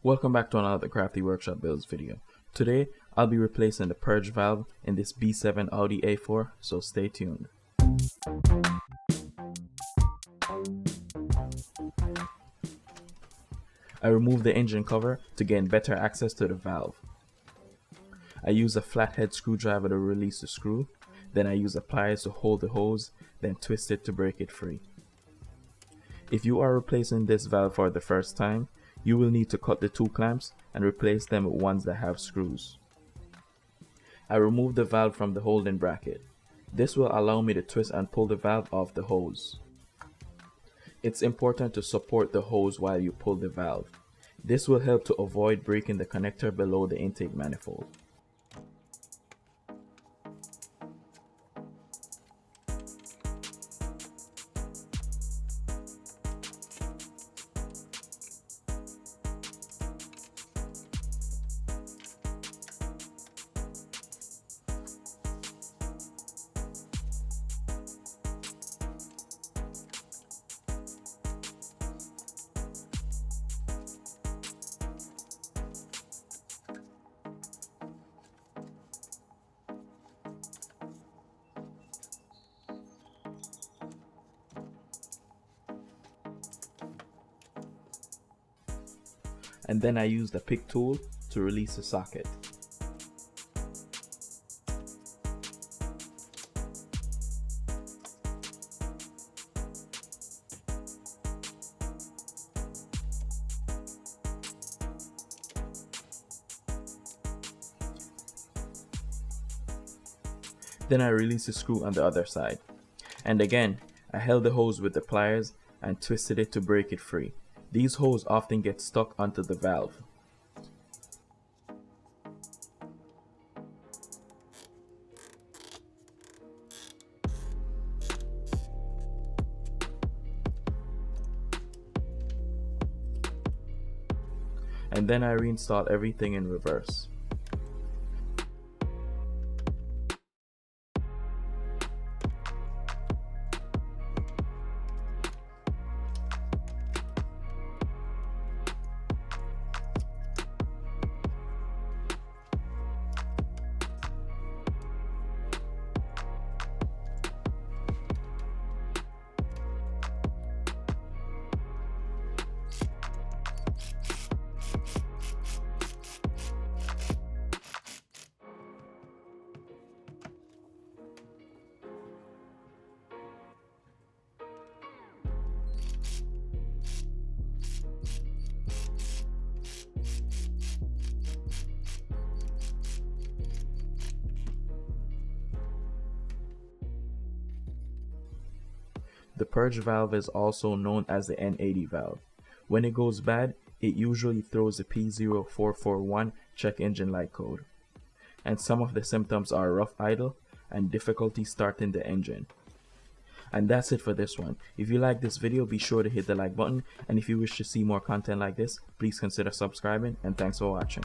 Welcome back to another Crafty Workshop Builds video. Today, I'll be replacing the purge valve in this B7 Audi A4, so stay tuned. I removed the engine cover to gain better access to the valve. I use a flathead screwdriver to release the screw, then I use a pliers to hold the hose, then twist it to break it free. If you are replacing this valve for the first time, you will need to cut the two clamps and replace them with ones that have screws. I removed the valve from the holding bracket. This will allow me to twist and pull the valve off the hose. It's important to support the hose while you pull the valve. This will help to avoid breaking the connector below the intake manifold. And then I use the pick tool to release the socket. Then I release the screw on the other side. And again, I held the hose with the pliers and twisted it to break it free. These holes often get stuck onto the valve. And then I reinstall everything in reverse. The purge valve is also known as the N80 valve. When it goes bad, it usually throws the P0441 check engine light code. And some of the symptoms are rough idle and difficulty starting the engine. And that's it for this one. If you like this video, be sure to hit the like button, and if you wish to see more content like this, please consider subscribing, and thanks for watching.